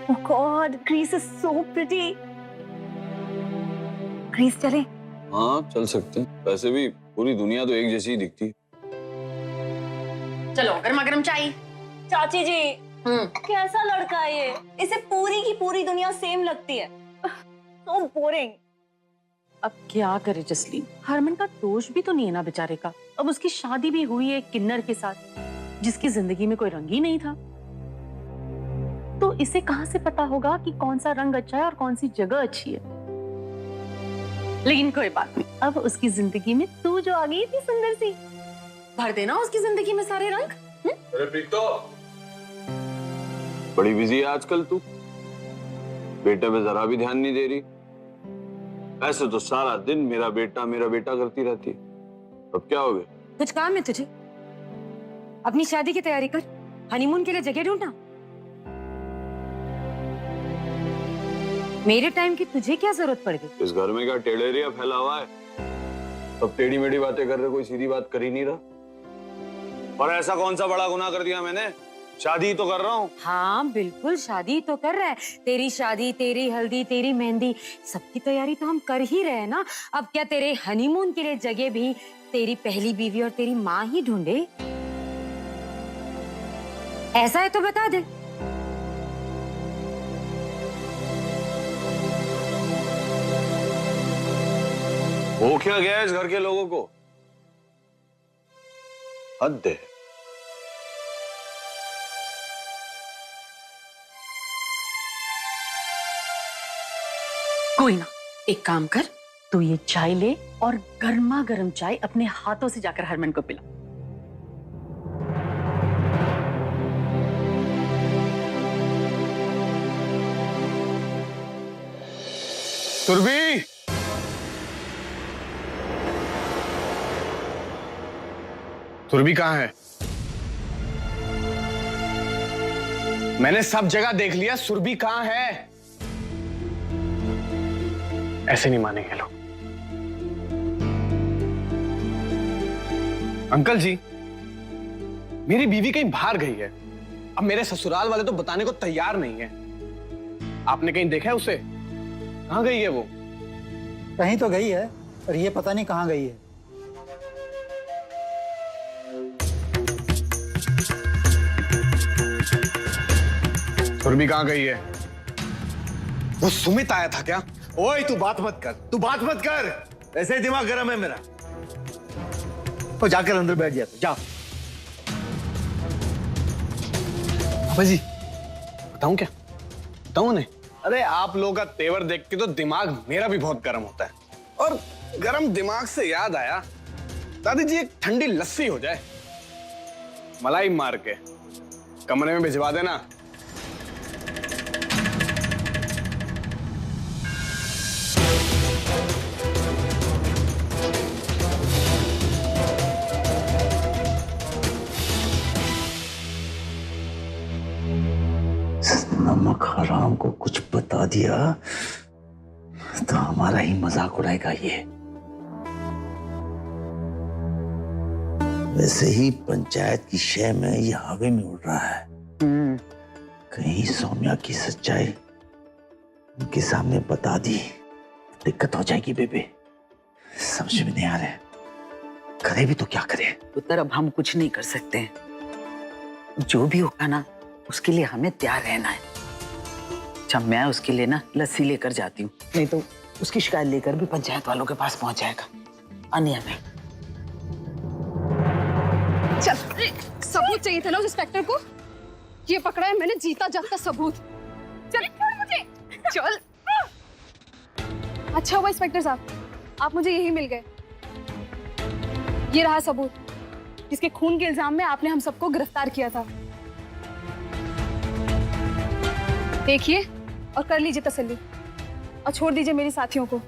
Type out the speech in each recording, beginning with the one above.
Oh God, Greece is so pretty. Greece चले? हाँ चल सकते हैं। वैसे भी पूरी दुनिया तो एक जैसी ही दिखती है। चलो गर्मा गर्म चाय। चाची जी, कैसा लड़का है ये? इसे पूरी की पूरी दुनिया सेम लगती है। So boring. अब क्या करे जसलीन, हरमन का दोष भी तो नहीं है ना बेचारे का। अब उसकी शादी भी हुई है किन्नर के साथ, जिसकी जिंदगी में कोई रंग ही नहीं था। तो इसे कहां से पता होगा कि कौन सा रंग अच्छा है और कौन सी जगह अच्छी है। लेकिन कोई बात नहीं, अब उसकी जिंदगी में तू जो आ गई थी सुंदर सी, भर देना उसकी जिंदगी में सारे रंग। अरे प्रीतो, बड़ी बिजी है आजकल तू, बेटे पे जरा भी ध्यान नहीं दे रही। ऐसे तो सारा दिन मेरा बेटा करती रहती है। अब क्या हो गया? कुछ काम है तुझे? अपनी शादी की तैयारी कर, हनीमून के लिए जगह ढूंढना। मेरे टाइम की तुझे क्या जरूरत पड़ गई? इस घर में क्या टेढ़ेरिया फैला हुआ है? सब टेढ़ी मेढ़ी बातें कर रहे, कोई सीधी बात कर ही नहीं रहा। और ऐसा कौन सा बड़ा गुनाह कर दिया मैंने? शादी तो कर रहा हूँ। हाँ बिल्कुल, शादी तो कर रहा है। तेरी शादी, तेरी हल्दी, तेरी मेहंदी, सबकी तैयारी तो हम कर ही रहे हैं ना। अब क्या तेरे हनीमून के लिए जगह भी तेरी पहली बीवी और तेरी माँ ही ढूंढे? ऐसा है तो बता दे। हो क्या गया इस घर के लोगों को? हद है। कोई ना, एक काम कर, तू ये चाय ले और गर्मा गर्म चाय अपने हाथों से जाकर हरमन को पिला। सुरभि, सुरभि कहाँ है? मैंने सब जगह देख लिया, सुरभि कहाँ है? ऐसे नहीं मानेंगे लोग। अंकल जी, मेरी बीवी कहीं बाहर गई है। अब मेरे ससुराल वाले तो बताने को तैयार नहीं है। आपने कहीं देखा है उसे? कहाँ गई है वो? कहीं तो गई है, पर ये पता नहीं कहाँ गई है। सुरभि कहाँ गई है? वो सुमित आया था क्या? ओए तू बात मत कर, तू बात मत कर। ऐसे ही दिमाग गर्म है मेरा। तो जाकर अंदर बैठ जा, जा। अबे जी, बताऊं क्या? बताऊं उन्हें? अरे आप लोगों का तेवर देख के तो दिमाग मेरा भी बहुत गर्म होता है। और गर्म दिमाग से याद आया, दादी जी एक ठंडी लस्सी हो जाए, मलाई मार के कमरे में भिजवा देना। नमक हराम को कुछ बता दिया तो हमारा ही मजाक उड़ाएगा ये। वैसे ही पंचायत की शय में ये हवा में उड़ रहा है। कहीं सौम्या की सच्चाई उनके सामने बता दी, दिक्कत हो जाएगी बेबे। समझ में नहीं आ रहा, करे भी तो क्या करे। पुत्र, अब हम कुछ नहीं कर सकते हैं। जो भी होगा ना, उसके लिए हमें तैयार रहना है। अच्छा, मैं उसके लिए ना लस्सी लेकर जाती हूँ, नहीं तो उसकी शिकायत लेकर भी पंचायत वालों के पास पहुंच जाएगा। अनिया में चल, सबूत चाहिए था ना उस इंस्पेक्टर को। ये पकड़ा है मैंने, जीता जागता सबूत। चल मुझे, चल। अच्छा हुआ इंस्पेक्टर साहब, आप मुझे यही मिल गए। ये रहा सबूत, जिसके खून के इल्जाम में आपने हम सबको गिरफ्तार किया था। देखिए और कर लीजिए तसल्ली, और छोड़ दीजिए मेरे साथियों को।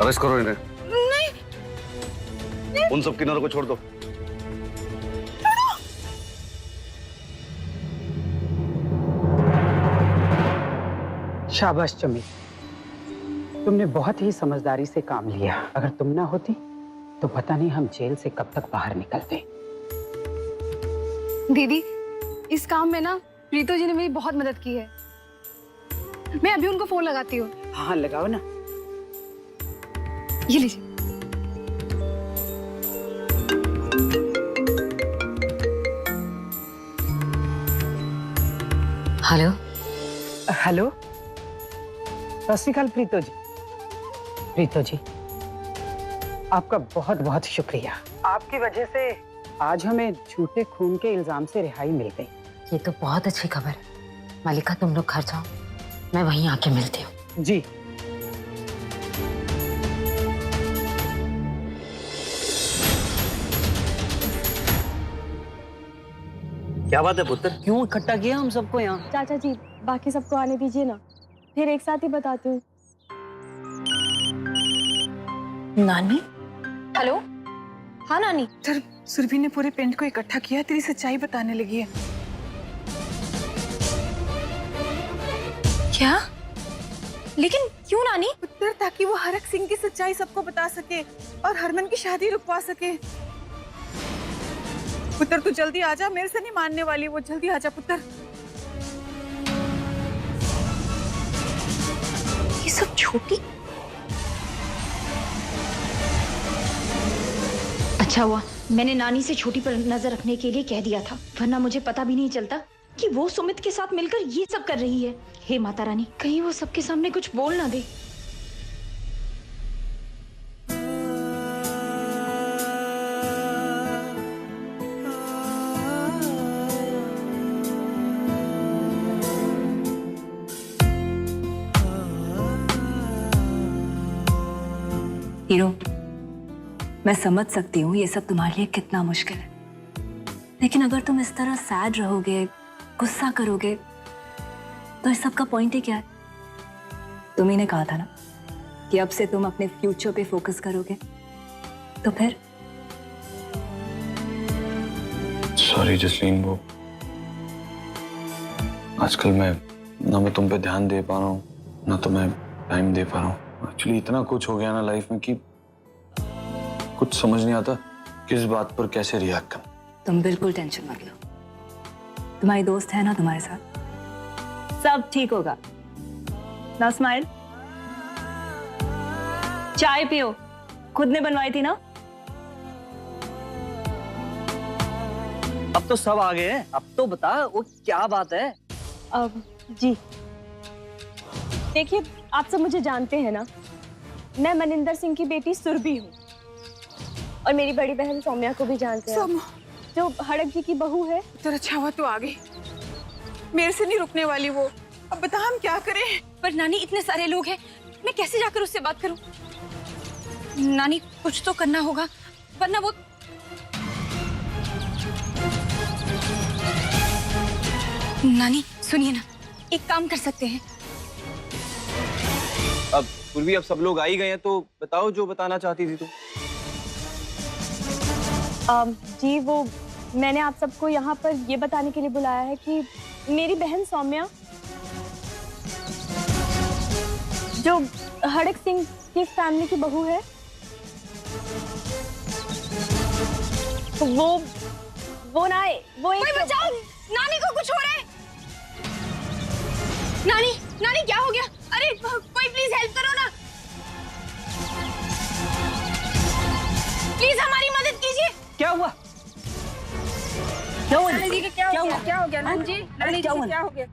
अरेस्ट करो इन्हें। नहीं, उन सब किन्नरों को छोड़ दो। शाबाश चमी, तुमने बहुत ही समझदारी से काम लिया। अगर तुम ना होती तो पता नहीं हम जेल से कब तक बाहर निकलते। दीदी, इस काम में ना प्रीतो जी ने मेरी बहुत मदद की है। मैं अभी उनको फोन लगाती हूँ। हाँ लगाओ ना। ये लीजिए। हेलो। हेलो, सत श्री अकाल प्रीतो जी। प्रीतो जी, आपका बहुत बहुत शुक्रिया। आपकी वजह से आज हमें झूठे खून के इल्जाम से रिहाई मिल गई। ये तो बहुत अच्छी खबर है। मालिका, तुम लोग घर जाओ, मैं वहीं आके मिलती हूँ। जी। क्या बात है पुत्र, क्यों इकट्ठा किया हम सबको यहाँ? चाचा जी, बाकी सबको आने दीजिए ना, फिर एक साथ ही बताती हूँ। नानी? हेलो। हाँ नानी। सर, सुरभि ने पूरे पिंड को इकट्ठा किया, तेरी सच्चाई बताने लगी है। क्या? लेकिन क्यों नानी? पुत्र, ताकि वो हरक सिंह की सच्चाई सबको बता सके और हरमन की शादी रुकवा सके। पुत्र, तू जल्दी आजा, मेरे से नहीं मानने वाली वो। जल्दी आजा पुत्र। ये सब छोटी। अच्छा हुआ मैंने नानी से छोटी पर नजर रखने के लिए कह दिया था, वरना मुझे पता भी नहीं चलता कि वो सुमित के साथ मिलकर ये सब कर रही है। हे माता रानी, कहीं वो सबके सामने कुछ बोल ना दे। हीरो, मैं समझ सकती हूँ ये सब तुम्हारे लिए कितना मुश्किल है, लेकिन अगर तुम इस तरह सैड रहोगे, गुस्सा करोगे, तो इस सब का पॉइंट ही क्या है? तुम ही ने कहा था ना कि अब से तुम अपने फ्यूचर पे फोकस करोगे, तो फिर? सॉरी जसलीन, वो आजकल मैं तुम पे ध्यान दे पा रहा हूँ, ना तो मैं टाइम दे पा रहा हूँ। एक्चुअली इतना कुछ हो गया ना लाइफ में कि कुछ समझ नहीं आता किस बात पर कैसे रिएक्ट करना। तुम बिल्कुल टेंशन मत लो, तुम्हारी दोस्त है ना तुम्हारे साथ, सब ठीक होगा। ना स्माइल, चाय पियो, खुद ने बनवाई थी ना। अब तो सब आ गए हैं, अब तो बता वो क्या बात है? जी देखिए, आप सब मुझे जानते हैं ना, मैं मनिंदर सिंह की बेटी सुरभि हूँ और मेरी बड़ी बहन सौम्या को भी जानते हैं, जो हड़क जी की बहू है। तो अच्छा हुआ तू आ गई, मेरे से नहीं रुकने वाली वो। अब बता हम क्या करें? पर नानी, इतने सारे लोग हैं, मैं कैसे जाकर उससे बात करूं? नानी, कुछ तो करना होगा, वरना वो... नानी सुनिए ना, एक काम कर सकते हैं। अब पूर्वी, अब सब लोग आ ही गए हैं, तो बताओ जो बताना चाहती थी तुम। जी वो मैंने आप सबको यहाँ पर ये बताने के लिए बुलाया है कि मेरी बहन सौम्या, जो हड़क सिंह की फैमिली की बहू है, वो ना वो एक... बचाओ, नानी को कुछ हो रहा है। नानी, नानी क्या हो गया? अरे कोई प्लीज हेल्प करो ना, प्लीज हमारी मदद कीजिए। क्या हुआ? क्या हुआ? नानी जी, क्या हो गया? क्या हो गया नानी जी? नानी जी, क्या हो गया?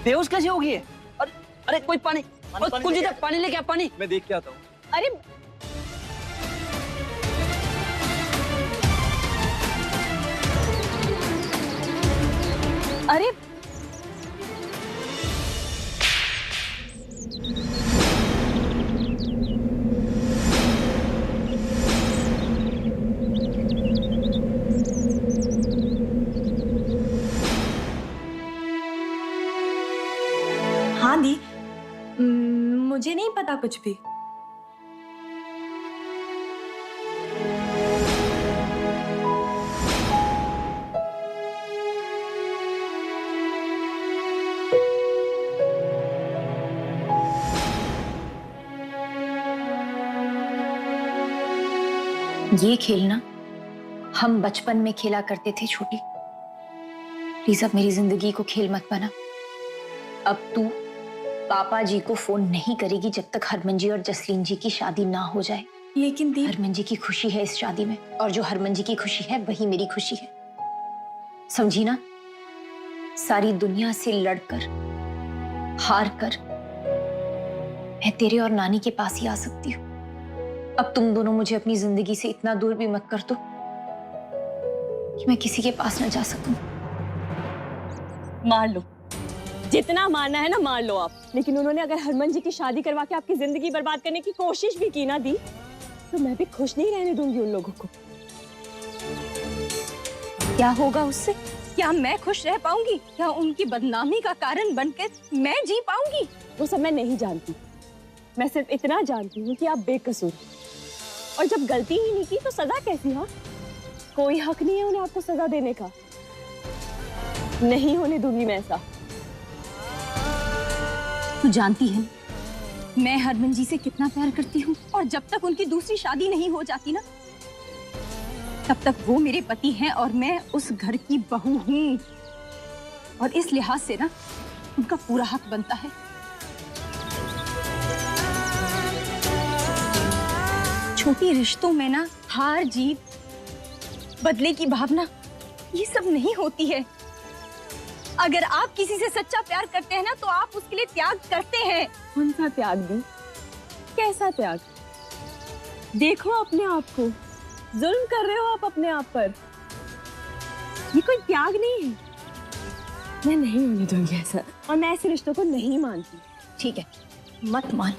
बेहोश कैसे हो गई है? अरे अरे कोई पानी, कुलजीत पानी लेके आ, पानी। मैं देख के आता हूँ। अरे अरे हाँ दी, मुझे नहीं पता कुछ भी। ये खेलना हम बचपन में खेला करते थे छोटी। प्लीज अब मेरी जिंदगी को खेल मत बना। अब तू पापा जी को फोन नहीं करेगी जब तक हरमन जी और जसलीन जी की शादी ना हो जाए। लेकिन दी, हरमन जी की खुशी है इस शादी में, और जो हरमन जी की खुशी है वही मेरी खुशी है, समझी ना? सारी दुनिया से लड़कर हार कर मैं तेरे और नानी के पास ही आ सकती हूँ। अब तुम दोनों मुझे अपनी जिंदगी से इतना दूर भी मत कर दो कि मैं किसी के पास न जा सकूं। मार लो, जितना मारना है ना मार लो आप। लेकिन उन्होंने अगर हरमन जी की शादी करवा के आपकी जिंदगी बर्बाद करने की कोशिश भी की ना दी, तो मैं भी खुश नहीं रहने दूंगी उन लोगों को। क्या होगा उससे? क्या मैं खुश रह पाऊंगी? क्या उनकी बदनामी का कारण बनकर मैं जी पाऊंगी? वो सब मैं नहीं जानती। मैं सिर्फ इतना जानती हूँ कि आप बेकसूर, और जब गलती ही नहीं की तो सजा कैसी? हाँ, कोई हक नहीं है उन्हें आपको सजा देने का। नहीं होने दूंगी मैं ऐसा। तू जानती है मैं हरमन जी से कितना प्यार करती हूँ, और जब तक उनकी दूसरी शादी नहीं हो जाती ना, तब तक वो मेरे पति हैं और मैं उस घर की बहू हूँ। और इस लिहाज से ना उनका पूरा हक बनता है। छोटी रिश्तों में ना हार जीत, बदले की भावना, ये सब नहीं होती है। अगर आप किसी से सच्चा प्यार करते हैं ना, तो आप उसके लिए त्याग करते हैं। कौन सा त्याग दी? कैसा त्याग? देखो अपने आप को, जुल्म कर रहे हो आप अपने आप पर। ये कोई त्याग नहीं है। मैं नहीं होने दूंगी ऐसा, और मैं ऐसे रिश्तों को नहीं मानती। ठीक है, मत मान,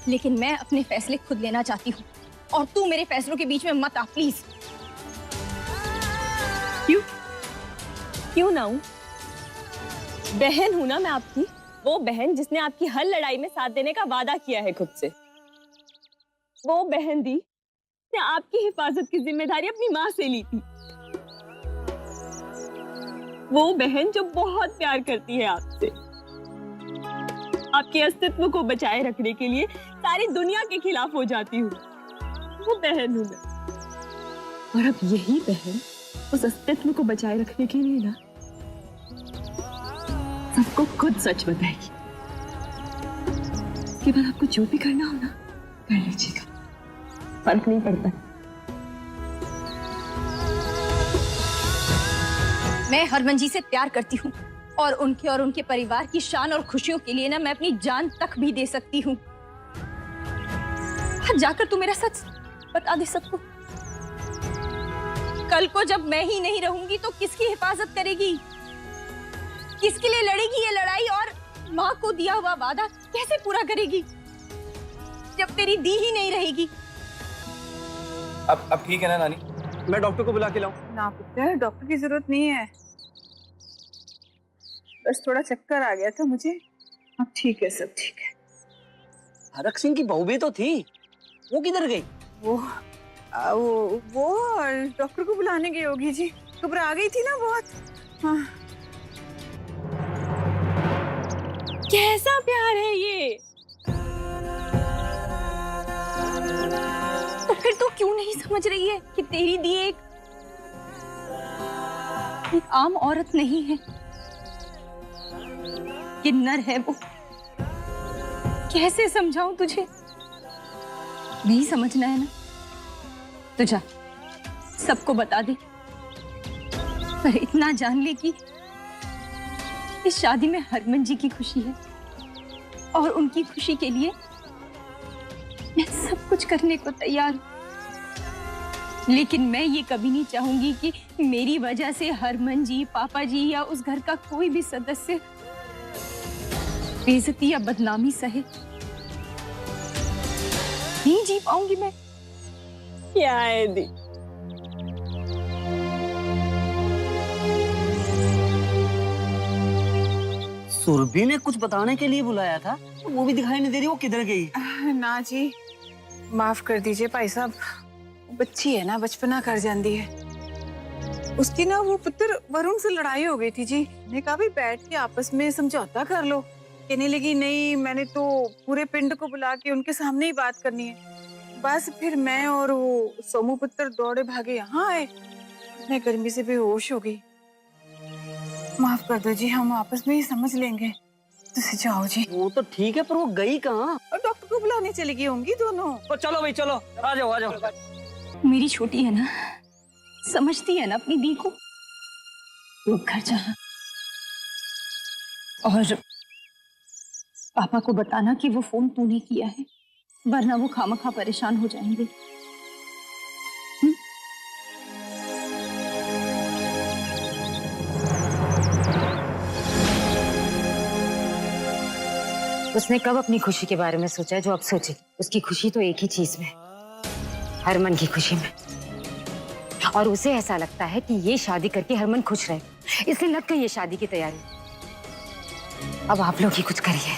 लेकिन मैं अपने फैसले खुद लेना चाहती हूँ, और तू मेरे फैसलों के बीच में मत आ प्लीज। क्यों? क्यों ना हूं? बहन हूं ना मैं आपकी, वो बहन जिसने आपकी हर लड़ाई में साथ देने का वादा किया है खुद से। वो बहन दी ने आपकी हिफाजत की जिम्मेदारी अपनी माँ से ली थी। वो बहन जो बहुत प्यार करती है आपसे, आपके अस्तित्व को बचाए रखने के लिए सारी दुनिया के खिलाफ हो जाती हूँ। वो बहन हूं मैं, और अब यही बहन उस अस्तित्व को बचाए रखने के लिए ना सबको खुद सच बताएगी। उसके बाद आपको जो भी करना हो ना कर लीजिएगा, फर्क नहीं पड़ता। मैं हरमन जी से प्यार करती हूँ, और उनके परिवार की शान और खुशियों के लिए ना मैं अपनी जान तक भी दे सकती हूँ। जाकर तू मेरा सच बता दे सबको। कल को जब मैं ही नहीं रहूंगी तो किसकी हिफाजत करेगी? किसके लिए लड़ेगी ये लड़ाई? और माँ को दिया हुआ वादा कैसे पूरा करेगी जब तेरी दी ही नहीं रहेगी? अब ठीक है ना नानी? मैं डॉक्टर को बुला के लाऊं? ना पुत्र, डॉक्टर की जरूरत नहीं है। बस थोड़ा चक्कर आ गया था मुझे। अब ठीक है, सब ठीक है। हरक सिंह की बहू भी तो थी, वो किधर गई? वो डॉक्टर को बुलाने गई होगी जी। घबरा गई थी ना बहुत। हाँ। कैसा प्यार है ये? तो फिर तू क्यों नहीं समझ रही है कि तेरी दी एक आम औरत नहीं है, किन्नर है वो। कैसे समझाऊं तुझे? नहीं समझना है ना तो जा, सबको बता दे। पर इतना जान ले कि इस शादी में हरमन जी की खुशी है, और उनकी खुशी के लिए मैं सब कुछ करने को तैयार हूं। लेकिन मैं ये कभी नहीं चाहूंगी कि मेरी वजह से हरमन जी, पापा जी या उस घर का कोई भी सदस्य बेइज्जती या बदनामी सहे। नहीं जी पाऊंगी मैं। क्या है दी? सुरभि ने कुछ बताने के लिए बुलाया था, वो भी दिखाई नहीं दे रही। वो किधर गई? ना जी, माफ कर दीजिए भाई साहब, बच्ची है ना, बचपना कर जाती है। उसकी ना वो पुत्र वरुण से लड़ाई हो गई थी जी। ने कहा भी बैठ के आपस में समझौता कर लो। कहने लगी नहीं, मैंने तो पूरे पिंड को बुला के उनके सामने ही बात करनी है। बस फिर मैं और वो सोमू पुत्र दौड़े भागे यहाँ आए। मैं गर्मी से बेहोश हो गई। माफ कर दो जी, हम आपस में ही समझ लेंगे। तुसी जाओ जी। वो तो ठीक है, पर वो गई कहाँ? और डॉक्टर को बुलाने चली गई होंगी दोनों। तो चलो भाई चलो, आ जाओ आ जाओ। मेरी छोटी है ना, समझती है ना अपनी दी को। वो घर जा और पापा को बताना कि वो फोन तूने किया है, वरना वो खामखा परेशान हो जाएंगे। उसने कब अपनी खुशी के बारे में सोचा है जो अब सोचे? उसकी खुशी तो एक ही चीज में, हरमन की खुशी में। और उसे ऐसा लगता है कि ये शादी करके हरमन खुश रहे, इसलिए लग गई ये शादी की तैयारी। अब आप लोग ही कुछ करिए।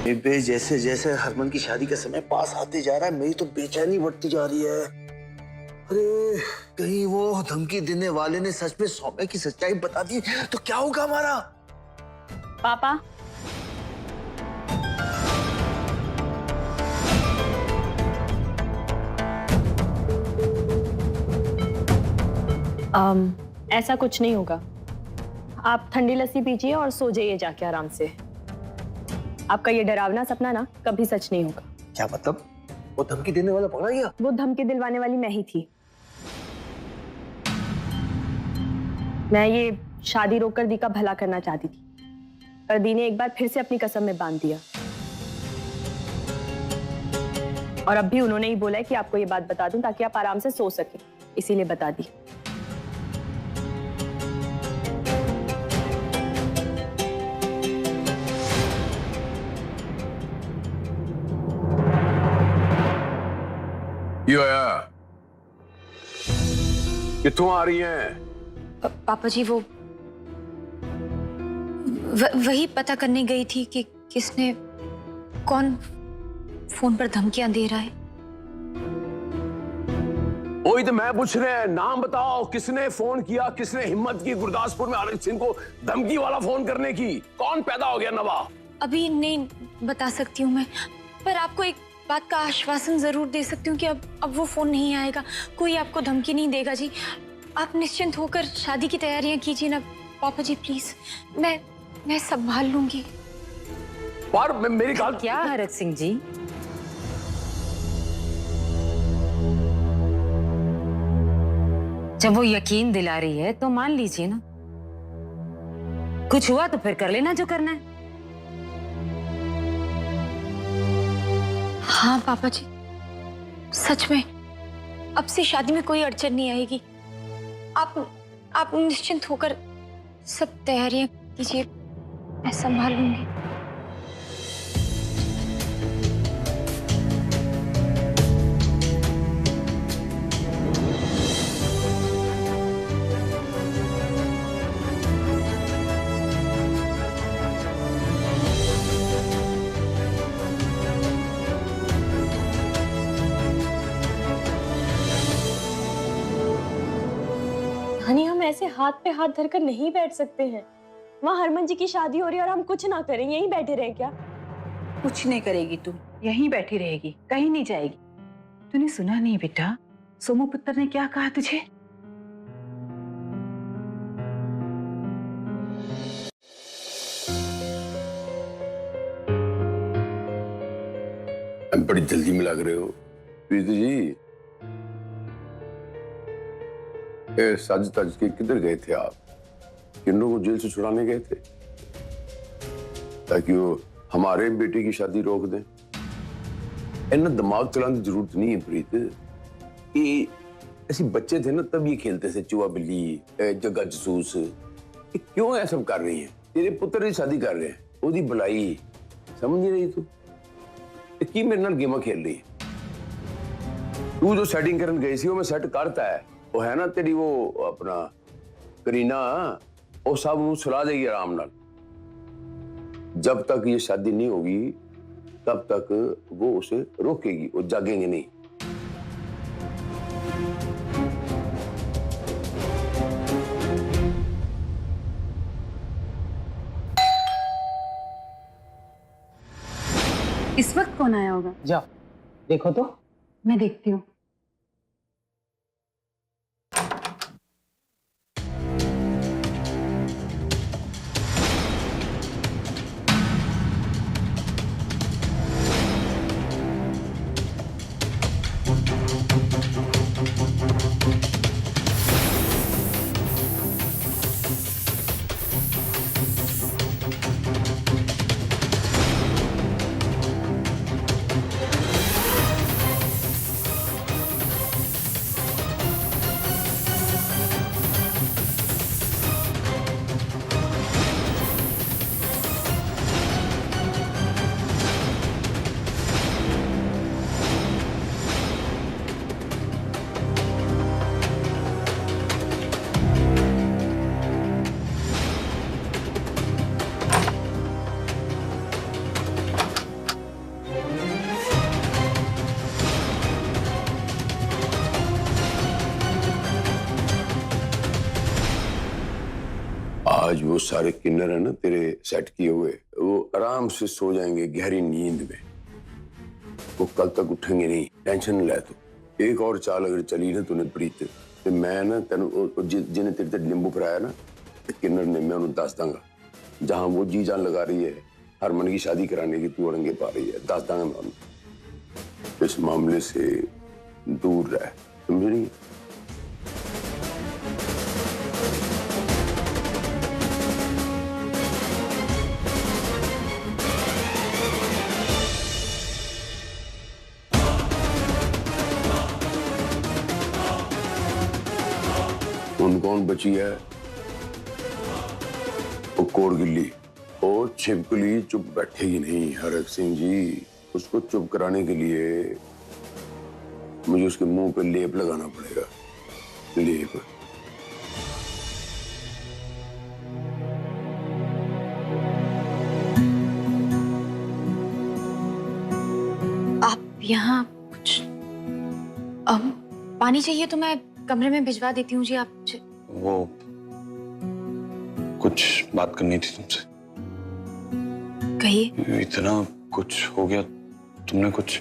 बेबे, जैसे जैसे हरमन की शादी का समय पास आते जा रहा है, मेरी तो बेचैनी बढ़ती जा रही है। अरे कहीं वो धमकी देने वाले ने सच में सौम्या की सच्चाई बता दी तो क्या होगा हमारा? पापा, ऐसा कुछ नहीं होगा। आप ठंडी लस्सी पीजिए और सो जाइए जाके आराम से। आपका ये डरावना सपना ना कभी सच नहीं होगा। क्या मतलब? वो धमकी देने वाला पकड़ा गया? वो धमकी दिलवाने वाली मैं ही थी। मैं ये शादी रोककर दी का भला करना चाहती थी, पर दी ने एक बार फिर से अपनी कसम में बांध दिया। और अब भी उन्होंने ही बोला है कि आपको ये बात बता दूं ताकि आप आराम से सो सके, इसीलिए बता दी। कित्थों आ रही हैं? पापा जी वो वही पता करने गई थी कि किसने, कौन फोन पर धमकियां दे रहा है। वही तो मैं पूछ रहे हैं, नाम बताओ, किसने फोन किया, किसने हिम्मत की गुरदासपुर में आरिफ सिंह को धमकी वाला फोन करने की? कौन पैदा हो गया नवा? अभी नहीं बता सकती हूँ मैं, पर आपको एक बात का आश्वासन जरूर दे सकती हूँ कि अब वो फोन नहीं आएगा, कोई आपको धमकी नहीं देगा जी। आप निश्चिंत होकर शादी की तैयारियां कीजिए ना पापा जी, प्लीज। मैं संभाल लूंगी। पर मेरी बात क्या हरक सिंह जी, जब वो यकीन दिला रही है तो मान लीजिए ना। कुछ हुआ तो फिर कर लेना जो करना है। हाँ पापा जी, सच में अब से शादी में कोई अड़चन नहीं आएगी। आप निश्चिंत होकर सब तैयारियां कीजिए, मैं संभाल लूंगी। हनी, हम ऐसे हाथ पे हाथ धरकर नहीं बैठ सकते हैं। वहाँ हरमन जी की शादी हो रही है और हम कुछ ना करें, यहीं बैठे रहें क्या? कुछ नहीं करेगी तू, यहीं बैठी रहेगी, कहीं नहीं जाएगी। तूने सुना नहीं बेटा, सोमू पुत्र ने क्या कहा तुझे? बड़ी जल्दी में लग रहे हो प्रीति जी। सज तज के किधर गए थे आप? किन्नों को जेल से छुड़ाने गए थे ताकि वो हमारे बेटे की शादी रोक दें? इन्हें दिमाग चलाने की जरूरत नहीं है प्रीत। ये ऐसे बच्चे थे ना तब ये खेलते थे चूहा बिल्ली, जग्गा जसूस। क्यों ऐसा कर रही है? तेरे पुत्र की शादी कर रहे हैं, ओदी भलाई समझ नहीं रही तू? की मेरे नाल गेम खेल रही है? तू जो सेटिंग करन गई सी वो मैं सेट करता है। वो है ना तेरी वो अपना करीना, वो सब वो सुला देगी आराम नाल। जब तक ये शादी नहीं होगी तब तक वो उसे रोकेगी, वो जागेंगे नहीं। इस वक्त कौन आया होगा? जाओ देखो तो। मैं देखती हूँ। आज वो सारे किन्नर है ना तेरे सेट किए हुए, वो आराम से सो जाएंगे गहरी नींद में। वो कल तक उठेंगे नहीं, टेंशन न ले तू। एक और चाल अगर चली ना तूने प्रीत, तो मैं ना तेन जिन्हें तेरे ते नींबू फराया ना किन्नर ने, मैं उन्हें दस दांगा। जहां वो जी जान लगा रही है हरमन की शादी कराने की तू अड़ंगे पा रही है, दस दांगा मैं उन्हें। इस मामले से दूर रह, समझ रही? कौन बची है? वो कोड़गिल्ली, वो छिपकली चुप बैठेगी नहीं हरक सिंह जी। उसको चुप कराने के लिए मुझे उसके मुंह पे लेप लगाना पड़ेगा, लेप। आप यहाँ कुछ पानी चाहिए तो मैं कमरे में भिजवा देती हूँ जी। आप वो कुछ बात करनी थी तुमसे। कहिए। इतना कुछ हो गया, तुमने कुछ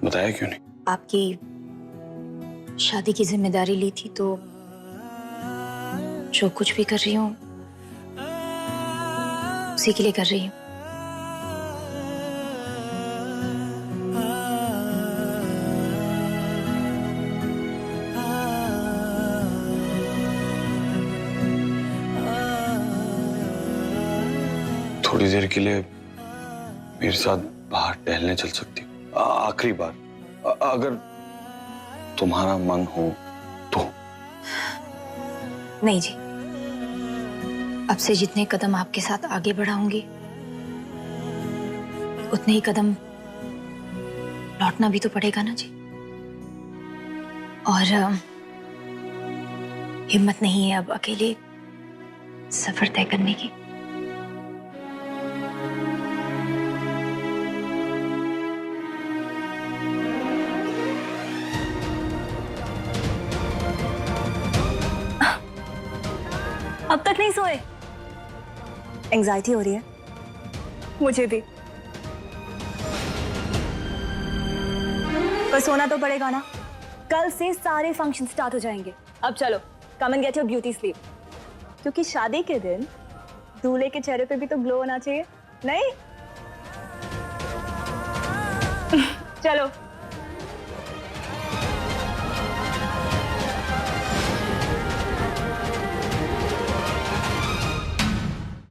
बताया क्यों नहीं? आपकी शादी की जिम्मेदारी ली थी तो जो कुछ भी कर रही हूँ उसी के लिए कर रही हूँ। थोड़ी देर के लिए मेरे साथ बाहर टहलने चल सकती हो? आखिरी बार, अगर तुम्हारा मन हो तो। नहीं जी, अब से जितने कदम आपके साथ आगे बढ़ाऊंगी उतने ही कदम लौटना भी तो पड़ेगा ना जी। और हिम्मत नहीं है अब अकेले सफर तय करने की। अब तक नहीं सोए? एंजाइटी हो रही है? मुझे भी। पर सोना तो पड़ेगा ना, कल से सारे फंक्शन स्टार्ट हो जाएंगे। अब चलो, come and get your beauty sleep, क्योंकि शादी के दिन दूल्हे के चेहरे पे भी तो ग्लो होना चाहिए, नहीं? चलो।